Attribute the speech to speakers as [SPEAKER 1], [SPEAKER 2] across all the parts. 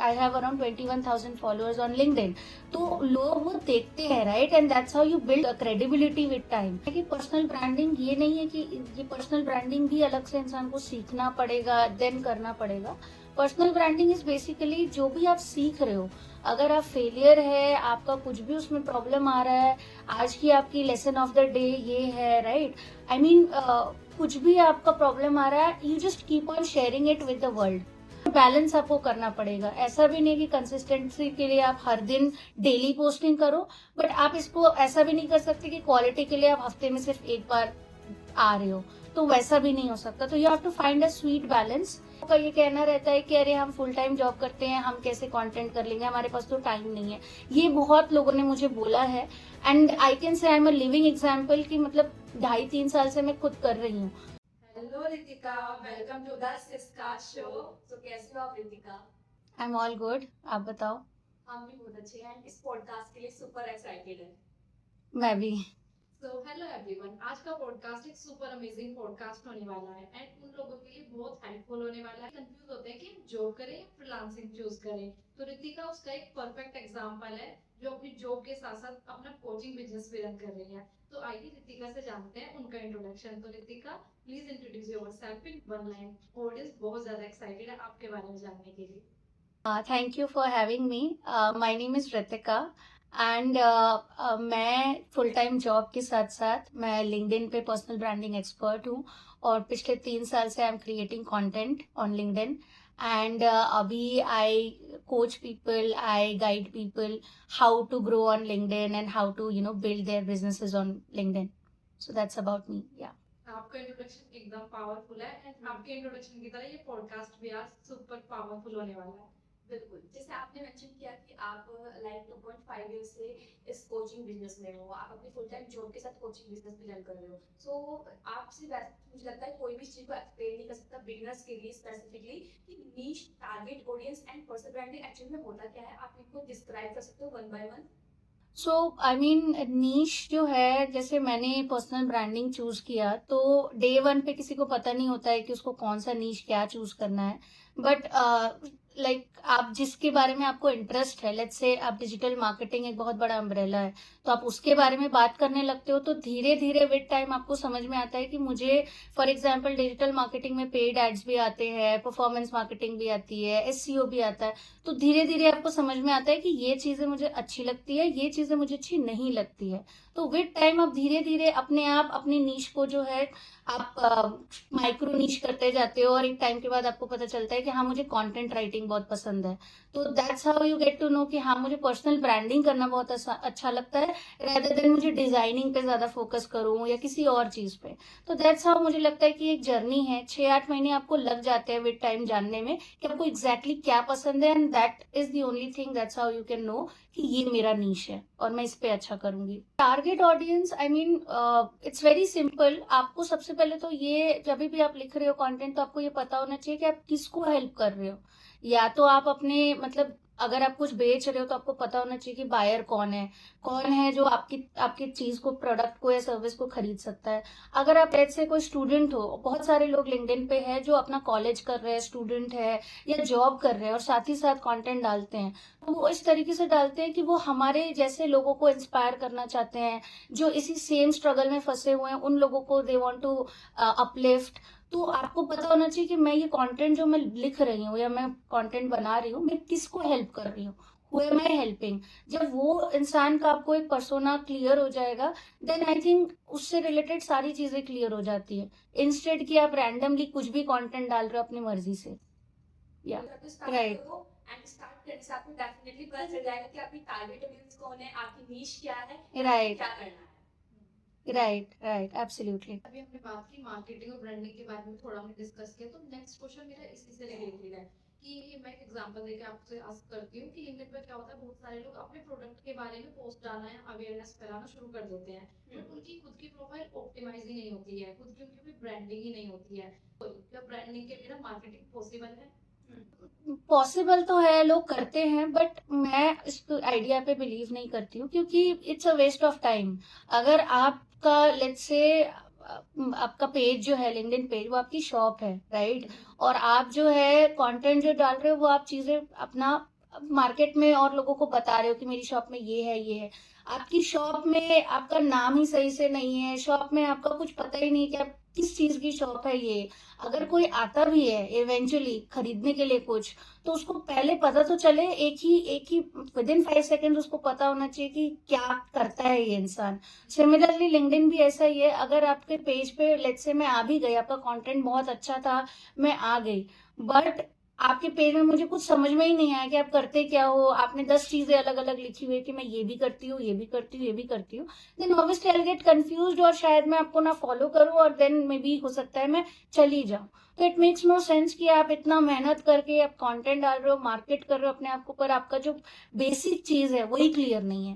[SPEAKER 1] I have around 21,000 followers on LinkedIn. तो लोग वो देखते हैं, right, and that's how you build credibility with time. कि पर्सनल ब्रांडिंग ये नहीं है कि ये पर्सनल ब्रांडिंग भी अलग से इंसान को सीखना पड़ेगा, देन करना पड़ेगा। पर्सनल ब्रांडिंग इज बेसिकली जो भी आप सीख रहे हो, अगर आप फेलियर है, आपका कुछ भी उसमें प्रॉब्लम आ रहा है, आज की आपकी लेसन ऑफ द डे ये है, राइट, आई मीन कुछ भी आपका प्रॉब्लम आ रहा है, you just keep on sharing it with the world. Balance आपको करना पड़ेगा। ऐसा भी नहीं कि कंसिस्टेंसी के लिए आप हर दिन डेली पोस्टिंग करो, बट आप इसको ऐसा भी नहीं कर सकते कि क्वालिटी के लिए आप हफ्ते में सिर्फ एक बार आ रहे हो, तो वैसा भी नहीं हो सकता। तो you have to find a sweet balance. का ये कहना रहता है कि अरे हम फुल टाइम जॉब करते हैं, हम कैसे कंटेंट कर लेंगे, हमारे पास तो टाइम नहीं है। ये बहुत लोगों ने मुझे बोला है, and I can say I am a living example कि मतलब 2.5-3 साल से मैं खुद कर रही हूँ।
[SPEAKER 2] Hello Ritika, welcome to the Syska show. तो कैसे हो आप Ritika?
[SPEAKER 1] I am all good, आप बताओ।
[SPEAKER 2] हम भी बहुत अच्छे हैं, इस पॉडकास्ट के लिए सुपर एक्साइटेड है।
[SPEAKER 1] मैं भी।
[SPEAKER 2] सो हेलो एवरीवन, आज का पॉडकास्ट एक सुपर अमेजिंग पॉडकास्ट होने वाला है एंड उन लोगों के लिए बहुत हेल्पफुल होने वाला है। कंफ्यूज होते हैं कि हम जॉब करें या फ्रीलांसिंग चूज करें, तो रितिका उसका एक परफेक्ट एग्जांपल है जो अपनी जॉब के साथ साथ अपना कोचिंग बिजनेस भी रन कर रही है। तो आइए रितिका से जानते हैं उनका इंट्रोडक्शन। तो Ritika, please introduce yourself in one line. Audience बहुत ज्यादा एक्साइटेड है आपके बारे में जानने के लिए।
[SPEAKER 1] Thank you for having me. My name is Ritika, and मैं फुल टाइम जॉब के साथ साथ मैं लिंक्डइन पे पर्सनल ब्रांडिंग एक्सपर्ट हूँ, और पिछले 3 साल से I am creating content on LinkedIn. And अभी I coach people, I guide people how to grow on LinkedIn and how to build their businesses on LinkedIn. So that's about me. या
[SPEAKER 2] आपका introduction एकदम powerful है and आपके introduction की तरह ये podcast भी आज सुपर पावरफुल होने वाला है। बिल्कुल, जैसे आपने मेंशन किया कि आप लाइक 2.5 ईयर से इस कोचिंग बिजनेस में हो, आप अपनी फुल टाइम जॉब के साथ कोचिंग बिजनेस भी रन कर रहे हो। सो आपसे वैसे मुझे लगता है कोई भी चीज को एक्सप्लेन नहीं कर सकता बिगिनर्स के लिए स्पेसिफिकली कि niche, target audience and personal branding actually में होता क्या है। आप इनको डिस्क्राइब कर सकते हो one by one?
[SPEAKER 1] So I mean niche जो है, जैसे मैंने पर्सनल ब्रांडिंग चूज किया तो डे वन पे किसी को पता नहीं होता है कि उसको कौन सा नीश क्या चूज करना है। बट लाइक आप जिसके बारे में आपको इंटरेस्ट है, लेट्स से आप डिजिटल मार्केटिंग एक बहुत बड़ा अम्ब्रेला है, तो आप उसके बारे में बात करने लगते हो, तो धीरे धीरे विद टाइम आपको समझ में आता है कि मुझे फॉर एग्जाम्पल डिजिटल मार्केटिंग में पेड एड्स भी आते हैं, परफॉर्मेंस मार्केटिंग भी आती है, एसईओ भी आता है। तो धीरे धीरे आपको समझ में आता है कि ये चीजें मुझे अच्छी लगती है, ये चीजें मुझे अच्छी नहीं लगती है। तो विद टाइम आप धीरे धीरे अपने आप अपनी नीश को जो है आप माइक्रो नीश करते जाते हो, और एक टाइम के बाद आपको पता चलता है कि हाँ मुझे कंटेंट राइटिंग बहुत पसंद है। तो that's how you get to know कि हाँ मुझे पर्सनल ब्रांडिंग करना बहुत अच्छा लगता है, रेदर देन मुझे डिजाइनिंग पे ज्यादा फोकस करूं या किसी और चीज पे। तो दैट्स हाउ मुझे लगता है कि एक जर्नी है, 6-8 महीने आपको लग जाते हैं विद टाइम जानने में कि आपको एग्जैक्टली क्या पसंद है, and that is the only thing, that's how you can know कि ये मेरा नीश है और मैं इस पे अच्छा करूंगी। Target audience, I mean it's very simple. आपको सबसे पहले तो ये, जब भी आप लिख रहे हो कंटेंट, तो आपको ये पता होना चाहिए कि आप किसको हेल्प कर रहे हो। या तो आप अपने मतलब अगर आप कुछ बेच रहे हो तो आपको पता होना चाहिए कि बायर कौन है जो आपकी आपकी चीज को, प्रोडक्ट को या सर्विस को खरीद सकता है। अगर आप लेट्स से कोई स्टूडेंट हो, बहुत सारे लोग लिंक्डइन पे है जो अपना कॉलेज कर रहे हैं, स्टूडेंट है या जॉब कर रहे हैं और साथ ही साथ कंटेंट डालते हैं, तो वो इस तरीके से डालते हैं कि वो हमारे जैसे लोगों को इंस्पायर करना चाहते हैं, जो इसी सेम स्ट्रगल में फंसे हुए हैं, उन लोगों को दे वांट टू अपलिफ्ट। तो आपको पता होना चाहिए कि मैं ये कंटेंट जो मैं लिख रही हूँ या मैं कंटेंट बना रही हूँ, मैं किसको हेल्प कर रही हूँ, हु एम आई हेल्पिंग। जब वो इंसान का आपको एक पर्सोना क्लियर हो जाएगा, देन आई थिंक उससे रिलेटेड सारी चीजें क्लियर हो जाती है, इंस्टेड कि आप रैंडमली कुछ भी कंटेंट डाल रहे हो अपनी मर्जी से। या राइट।
[SPEAKER 2] एंड स्टार्ट करने से आपको डेफिनेटली पता चल जाएगा कि आपकी टारगेट ऑडियंस कौन है, आपकी नीश क्या है,
[SPEAKER 1] राइट
[SPEAKER 2] क्या करना है।
[SPEAKER 1] Right right, absolutely.
[SPEAKER 2] अभी हमने बात की मार्केटिंग और ब्रांडिंग के बारे में, थोड़ा हमने डिस्कस किया, तो नेक्स्ट क्वेश्चन मेरा इसी से रिलेटेड है कि मैं एक एग्जांपल देके आपसे आस्क करती हूँ कि लिंक्डइन पर क्या होता है, बहुत सारे लोग अपने प्रोडक्ट के बारे में पोस्ट डालना या अवेयरनेस फैलाना शुरू कर देते हैं, बट उनकी खुद की प्रोफाइल ऑप्टिमाइज ही नहीं होती है, खुद की उनकी ब्रांडिंग ही नहीं होती है। तो क्या ब्रांडिंग के बिना मार्केटिंग पॉसिबल है?
[SPEAKER 1] पॉसिबल तो है, लोग करते हैं, बट मैं इस आइडिया पे बिलीव नहीं करती हूँ, क्योंकि it's a waste of time. अगर आपका लेट्स से आपका पेज जो है, लिंक्डइन पेज, वो आपकी शॉप है, राइट, और आप जो है कंटेंट जो डाल रहे हो वो आप चीजें अपना मार्केट में और लोगों को बता रहे हो कि मेरी शॉप में ये है, आपकी शॉप में आपका नाम ही सही से नहीं है, शॉप में आपका कुछ पता ही नहीं कि आप किस चीज की शॉप है ये, अगर कोई आता भी है इवेंचुअली खरीदने के लिए कुछ, तो उसको पहले पता तो चले, एक ही विद इन 5 सेकेंड उसको पता होना चाहिए कि क्या करता है ये इंसान। सिमिलरली लिंक्डइन भी ऐसा ही है, अगर आपके पेज पे लेट्स से मैं आ भी गई, आपका कंटेंट बहुत अच्छा था, मैं आ गई, बट आपके पेज में मुझे कुछ समझ में ही नहीं आया कि आप करते क्या हो, आपने 10 चीजें अलग अलग लिखी हुई है कि मैं ये भी करती हूँ, ये भी करती हूँ, ये भी करती हूँ, then obviously I get confused और शायद मैं आपको ना फॉलो करूँ और देन मे बी हो सकता है मैं चली जाऊँ। तो इट मेक्स नो सेंस कि आप इतना मेहनत करके आप कंटेंट डाल रहे हो, मार्केट कर रहे हो अपने आप को, पर आपका जो बेसिक चीज है वही क्लियर नहीं है।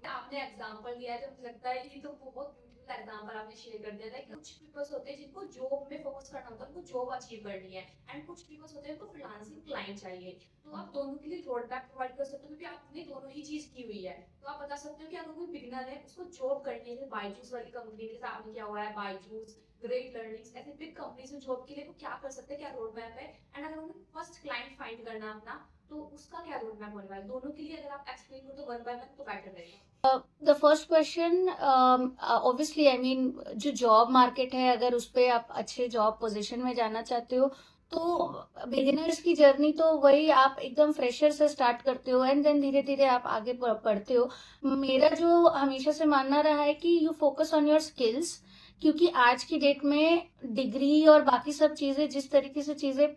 [SPEAKER 2] आपने एग्जांपल दिया है तो मुझे लगता है कि तो बहुत ब्यूटीफुल एग्जांपल आपने शेयर कर दिया था कि कुछ पीपल्स होते हैं जिनको जॉब में फोकस करना होता है, उनको जॉब अचीव करनी है, एंड कुछ पीपल्स होते हैं उनको फ्रीलांसिंग क्लाइंट चाहिए। तो आप दोनों के लिए रोड मैप प्रोवाइड कर सकते हो क्योंकि आपने दोनों ही चीज की हुई है। तो आप बता सकते हो कि अगर कोई बिगिनर है उसको जॉब करनी है, बायजूस वाली कंपनी के साथ आपने क्या हुआ है, बायजूस, ग्रेट लर्निंग्स, ऐसे बिग कंपनीज में जॉब के लिए वो क्या कर सकते हैं, क्या रोड मैप है, एंड अगर उन्हें फर्स्ट क्लाइंट फाइंड करना अपना, तो उसका क्या रोड मैप होने वाला है दोनों के लिए, अगर आप एक्सप्लेन करो तो वन बाय वन तो बेटर रहेगा।
[SPEAKER 1] The first question, obviously I mean जो जॉब मार्केट है, अगर उस पर आप अच्छे जॉब पोजीशन में जाना चाहते हो, तो बिगिनर्स की जर्नी तो वही, आप एकदम फ्रेशर से स्टार्ट करते हो एंड देन धीरे धीरे आप आगे बढ़ते हो। मेरा जो हमेशा से मानना रहा है कि you focus on your skills, क्योंकि आज की डेट में डिग्री और बाकी सब चीजें जिस तरीके से चीजें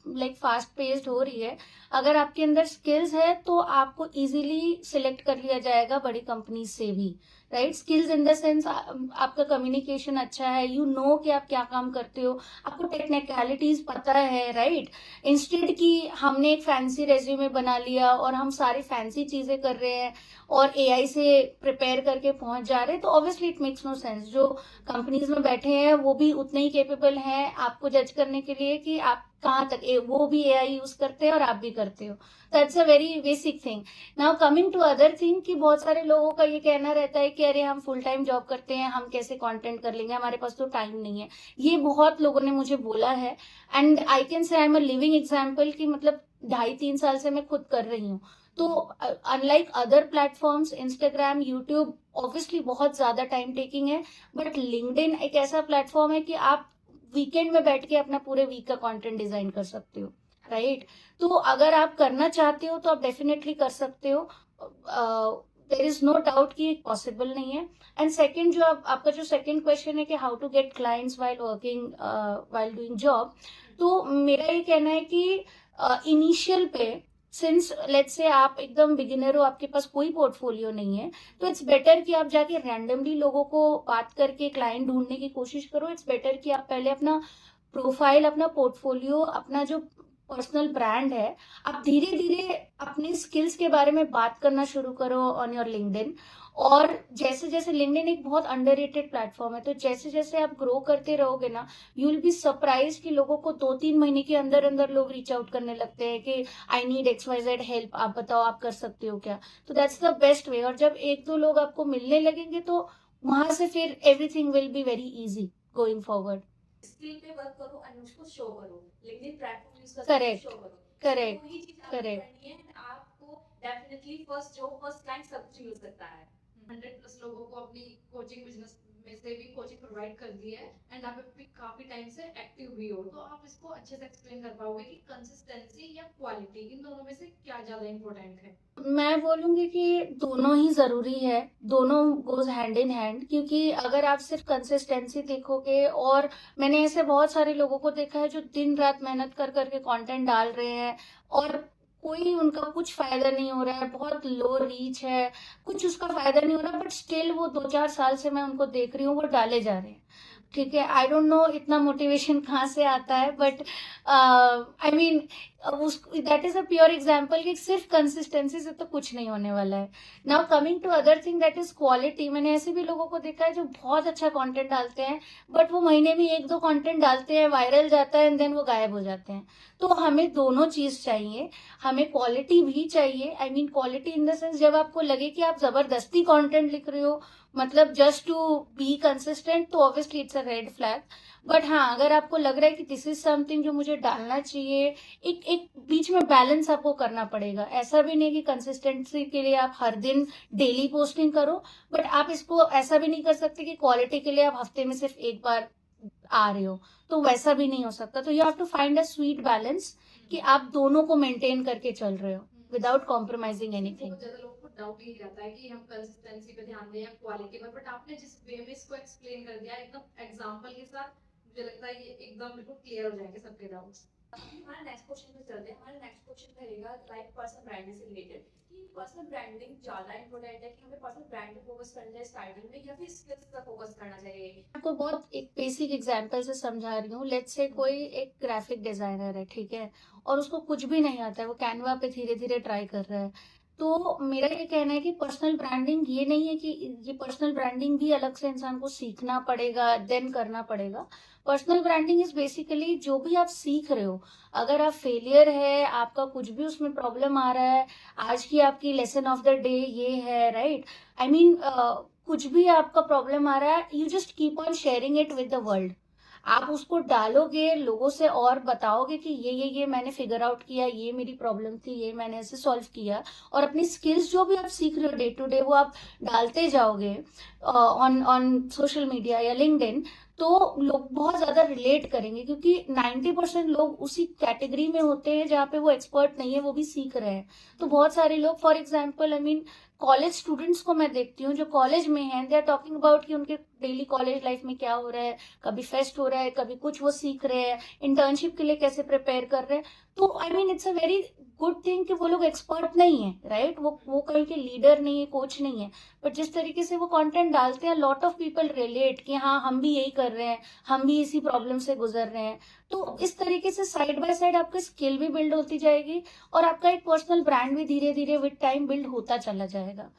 [SPEAKER 1] लाइक फास्ट पेस्ड हो रही है, अगर आपके अंदर स्किल्स है तो आपको इजीली सिलेक्ट कर लिया जाएगा बड़ी कंपनी से भी, right. Skills in the sense आपका कम्युनिकेशन अच्छा है, यू नो कि आप क्या काम करते हो, आपको टेक्निकलिटीज पता है, राइट। इंस्टेड कि हमने एक फैंसी रेज्यूमे बना लिया और हम सारी फैंसी चीजें कर रहे हैं और एआई से प्रिपेयर करके पहुंच जा रहे हैं, तो obviously it makes no sense. जो कंपनीज में बैठे हैं वो भी उतने ही केपेबल हैं आपको जज करने के लिए कि आप कहाँ तक, वो भी एआई यूज करते हैं और आप भी करते हो। That's a very basic thing. Now coming to other thing, कि बहुत सारे लोगों का ये कहना रहता है कि अरे हम फुल टाइम जॉब करते हैं, हम कैसे कंटेंट कर लेंगे, हमारे पास तो टाइम नहीं है। ये बहुत लोगों ने मुझे बोला है and I can say I am a living example कि मतलब 2.5-3 साल से मैं खुद कर रही हूँ। तो unlike other platforms, Instagram, YouTube obviously बहुत ज्यादा टाइम टेकिंग है, बट लिंक्डइन एक ऐसा प्लेटफॉर्म है कि आप वीकेंड में बैठ के अपना पूरे वीक का कंटेंट डिजाइन कर सकते हो, राइट। तो अगर आप करना चाहते हो तो आप डेफिनेटली कर सकते हो, देर इज नो डाउट कि पॉसिबल नहीं है। एंड सेकेंड, जो आपका जो सेकेंड क्वेश्चन है कि how to get clients while working while doing job, तो मेरा ये कहना है कि इनिशियल पे, सिंस लेट्स से आप एकदम बिगिनर हो, आपके पास कोई पोर्टफोलियो नहीं है, तो इट्स बेटर कि आप जाके रैंडमली लोगों को बात करके क्लाइंट ढूंढने की कोशिश करो। इट्स बेटर कि आप पहले अपना प्रोफाइल, अपना पोर्टफोलियो, अपना जो पर्सनल ब्रांड है, आप धीरे धीरे अपनी स्किल्स के बारे में बात करना शुरू करो ऑन योर लिंक्डइन। और जैसे जैसे लिंक्डइन एक बहुत अंडररेटेड प्लेटफॉर्म है, तो जैसे जैसे आप ग्रो करते रहोगे ना, यू विल बी सरप्राइज कि लोगों को 2-3 महीने के अंदर अंदर लोग रीच आउट करने लगते हैं कि आई नीड XYZ हेल्प, आप बताओ आप कर सकते हो क्या। तो दैट्स द बेस्ट वे। और जब 1-2 लोग आपको मिलने लगेंगे तो वहां से फिर everything will be very easy going forward.
[SPEAKER 2] Screen पे वर्क करो एंड उसको शो करो, लिंक्डइन प्लेटफॉर्म यूज करके
[SPEAKER 1] करेक्ट,
[SPEAKER 2] शो करो।
[SPEAKER 1] करेक्ट,
[SPEAKER 2] वही चीज आपको
[SPEAKER 1] करेक्ट।
[SPEAKER 2] करनी है and आपको definitely first job first client सब कुछ मिल सकता है। 100+ लोगों को अपनी कोचिंग बिजनेस में से भी कोचिंग प्रोवाइड कर दी है एंड आप भी काफी टाइम से एक्टिव भी हो, तो आप इसको अच्छे से एक्सप्लेन कर पाओगे कि कंसिस्टेंसी या क्वालिटी इन दोनों में से क्या ज्यादा इंपॉर्टेंट है।
[SPEAKER 1] मैं बोलूंगी कि दोनों ही जरूरी है, दोनों गोज हैंड इन हैंड, क्योंकि अगर आप सिर्फ कंसिस्टेंसी देखोगे, और मैंने ऐसे बहुत सारे लोगों को देखा है जो दिन रात मेहनत कर करके कंटेंट डाल रहे हैं और कोई उनका कुछ फायदा नहीं हो रहा है, बहुत लो रीच है, कुछ उसका फायदा नहीं हो रहा, बट स्टिल वो 2-4 साल से मैं उनको देख रही हूँ वो डाले जा रहे हैं। ठीक है, आई डोंट नो इतना मोटिवेशन कहाँ से आता है, but I mean that is a pure example कि सिर्फ कंसिस्टेंसी से तो कुछ नहीं होने वाला है। Now coming to other thing, that is quality. मैंने ऐसे भी लोगों को देखा है जो बहुत अच्छा कंटेंट डालते हैं, बट वो महीने में 1-2 कंटेंट डालते हैं, वायरल जाता है एंड देन वो गायब हो जाते हैं। तो हमें दोनों चीज चाहिए, हमें क्वालिटी भी चाहिए। I mean quality in the sense, जब आपको लगे कि आप जबरदस्ती कंटेंट लिख रहे हो, मतलब जस्ट टू बी कंसिस्टेंट, तो obviously it's a red flag. But हाँ, अगर आपको लग रहा है कि दिस इज समथिंग जो मुझे डालना चाहिए, एक एक बीच में बैलेंस आपको करना पड़ेगा। ऐसा भी नहीं कि कंसिस्टेंसी के लिए आप हर दिन डेली पोस्टिंग करो, बट आप इसको ऐसा भी नहीं कर सकते कि क्वालिटी के लिए आप हफ्ते में सिर्फ एक बार आ रहे हो, तो वैसा भी नहीं हो सकता। तो you have to find a sweet balance कि आप दोनों को मेंटेन करके चल रहे हो विदाउट कॉम्प्रोमाइजिंग एनीथिंग।
[SPEAKER 2] बहुत ज्यादा लोगों को डाउट ही रहता है कि हम कंसिस्टेंसी पे ध्यान दें या क्वालिटी पर, बट आपने जिस वे में इसको एक्सप्लेन कर दिया एकदम एग्जांपल के साथ, मुझे लगता है ये एकदम बिल्कुल क्लियर हो जाएंगे सबके डाउट्स। हमारा नेक्स्ट क्वेश्चन पे चलते हैं। हमारा नेक्स्ट क्वेश्चन रहेगा लाइक पर्सनल ब्रांडिंग से रिलेटेड, कि पर्सनल ब्रांडिंग ज्यादा इंपॉर्टेंट है कि हमें पर्सनल ब्रांड पे फोकस करना चाहिए स्टार्टिंग में, या फिर स्किल्स पर फोकस करना चाहिए?
[SPEAKER 1] आपको बहुत एक बेसिक एग्जांपल से समझा रही हूँ। लेट्स से कोई एक ग्राफिक डिजाइनर है, ठीक है, और उसको कुछ भी नहीं आता है, वो कैनवा पे धीरे धीरे ट्राई कर रहा है। तो मेरा ये कहना है कि पर्सनल ब्रांडिंग ये नहीं है कि ये पर्सनल ब्रांडिंग भी अलग से इंसान को सीखना पड़ेगा, देन करना पड़ेगा। पर्सनल ब्रांडिंग इज बेसिकली जो भी आप सीख रहे हो, अगर आप फेलियर है, आपका कुछ भी उसमें प्रॉब्लम आ रहा है, आज की आपकी लेसन ऑफ द डे ये है, राइट? आई मीन कुछ भी आपका प्रॉब्लम आ रहा है, you just keep on sharing it with the world. आप उसको डालोगे, लोगों से और बताओगे कि ये मैंने फिगर आउट किया, ये मेरी प्रॉब्लम थी, ये मैंने ऐसे सॉल्व किया, और अपनी स्किल्स जो भी आप सीख रहे हो डे टू डे, वो आप डालते जाओगे ऑन ऑन सोशल मीडिया या लिंक्डइन। तो लोग बहुत ज्यादा रिलेट करेंगे, क्योंकि 90% लोग उसी कैटेगरी में होते हैं जहाँ पे वो एक्सपर्ट नहीं है, वो भी सीख रहे हैं। तो बहुत सारे लोग, for example, I mean college students को मैं देखती हूँ जो कॉलेज में हैं, दे आर टॉकिंग अबाउट कि उनके डेली कॉलेज लाइफ में क्या हो रहा है, कभी फेस्ट हो रहा है, कभी कुछ वो सीख रहे हैं, इंटर्नशिप के लिए कैसे प्रिपेयर कर रहे हैं। तो I mean it's a very good thing कि वो लोग एक्सपर्ट नहीं है, राइट? वो कहीं के लीडर नहीं है, कोच नहीं है, बट जिस तरीके से वो कंटेंट डालते हैं, लॉट ऑफ पीपल रिलेट कि हाँ, हम भी यही कर रहे हैं, हम भी इसी प्रॉब्लम से गुजर रहे हैं। तो इस तरीके से साइड बाय साइड आपकी स्किल भी बिल्ड होती जाएगी, और आपका एक पर्सनल ब्रांड भी धीरे धीरे विद टाइम बिल्ड होता चला जाएगा।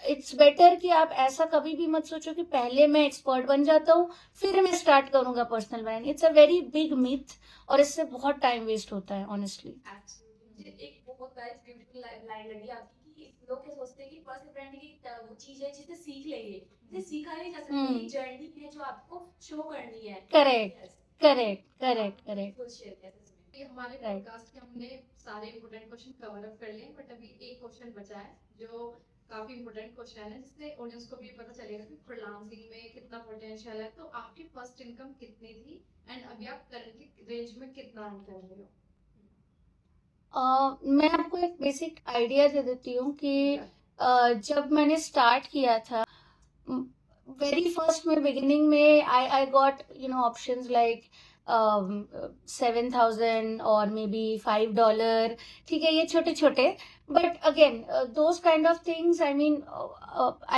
[SPEAKER 1] इट्स बेटर कि आप ऐसा कभी भी मत सोचो कि पहले मैं एक्सपर्ट बन जाता हूँ फिर मैं स्टार्ट करूंगा personal brand. It's a very big myth, और इससे बहुत टाइम वेस्ट होता है ऑनेस्टली।
[SPEAKER 2] मुझे एक बहुत ब्यूटीफुल लाइन लगी आपकी, कि लोग क्या सोचते हैं कि पर्सनल ब्रांडिंग एक वो चीज है जिसे सीख लेंगे, जिसे सीखा नहीं जा सकता, एक जर्नी है जो आपको शो करनी है।
[SPEAKER 1] Correct, correct, correct, correct.
[SPEAKER 2] बिल्कुल शेयर किया था इसमें। ये हमारे पॉडकास्ट के हमने सारे इंपॉर्टेंट क्वेश्चन कवर अप कर लिए, बट अभी एक क्वेश्चन बचा है जो काफी इंपॉर्टेंट क्वेश्चन है, जिससे ऑडियंस को भी पता चलेगा कि फ्रीलांसिंग में कितना पोटेंशियल है। तो आपकी फर्स्ट इनकम कितनी थी, एंड अभी आप करंटली रेंज में कितना अर्न कर रहे हो?
[SPEAKER 1] मैं आपको एक बेसिक आइडिया दे देती हूँ कि जब मैंने स्टार्ट किया था, वेरी फर्स्ट में बिगिनिंग में आई गॉट ऑप्शंस लाइक 7,000 और मे बी $5, ठीक है, ये छोटे छोटे। But again those kind of things, I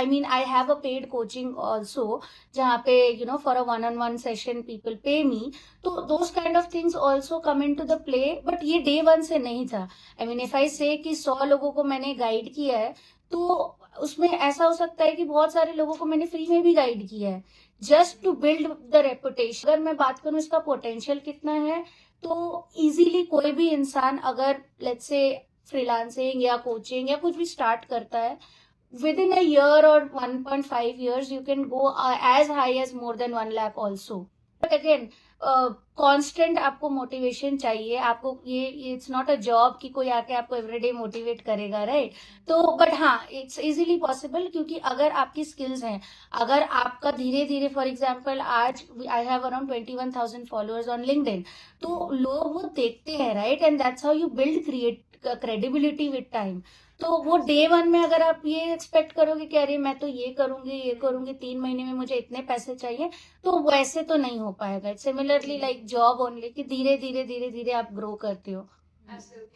[SPEAKER 1] mean I have a paid coaching also, जहाँ पे for a one on one session people pay me. तो those kind of things also come in to the play, but ये day one से नहीं था। I mean if I से कि 100 लोगों को मैंने गाइड किया है, तो उसमें ऐसा हो सकता है कि बहुत सारे लोगों को मैंने फ्री में भी गाइड किया है, just to build the reputation. अगर मैं बात करूं इसका पोटेंशियल कितना है, तो इजीली कोई भी इंसान अगर लेट्स से फ्रीलांसिंग या कोचिंग या कुछ भी स्टार्ट करता है, विद इन अ ईयर और 1.5 years you can go as high as more than 1 lakh also. But again constant आपको मोटिवेशन चाहिए। आपको ये इट्स नॉट अ जॉब कि कोई आके आपको एवरीडे मोटिवेट करेगा, राइट? तो बट हाँ, इट्स इजीली पॉसिबल, क्योंकि अगर आपकी स्किल्स हैं, अगर आपका धीरे धीरे, फॉर एग्जांपल आज I have around 21,000 followers on LinkedIn, तो लोग वो देखते हैं, right? And that's how you build create credibility with time. तो वो डे वन में अगर आप ये एक्सपेक्ट करोगे कि अरे मैं तो ये करूंगी 3 महीने में मुझे इतने पैसे चाहिए, तो वैसे तो नहीं हो पाएगा। सिमिलरली लाइक जॉब ओनली, कि धीरे धीरे धीरे धीरे आप ग्रो करते हो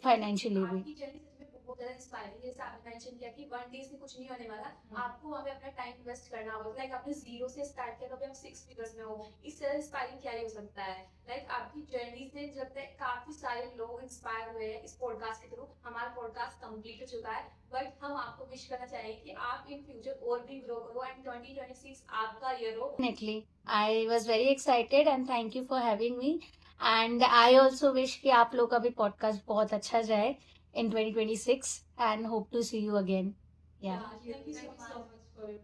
[SPEAKER 1] फाइनेंशियली भी।
[SPEAKER 2] आपकी जर्नी सच में बहुत ज्यादा इंस्पायरिंग है। जैसे आपने मेंशन किया कि वन डे से कुछ नहीं होने वाला, आपको वहाँ पे अपना टाइम इन्वेस्ट करना होगा। लाइक आपने जीरो से स्टार्ट किया, तो अभी आप 6 फिगर्स में हो। इससे इंस्पायरिंग क्या ही हो सकता है? लाइक आपकी जर्नी से जब तक काफी सारे लोग इंस्पायर हुए हैं इस पॉडकास्ट के थ्रू। हमारा पॉडकास्ट कंप्लीट हो चुका है, बट हम आपको विश करना चाहेंगे कि आप इन फ्यूचर और भी ग्रो करो, एंड 2026 आपका ईयर हो।
[SPEAKER 1] Definitely. I was very excited and thank you for having me. And I also wish कि आप लोग का भी podcast बहुत अच्छा जाए in 2026 and hope to see you again. Yeah.
[SPEAKER 2] Thank you so much for your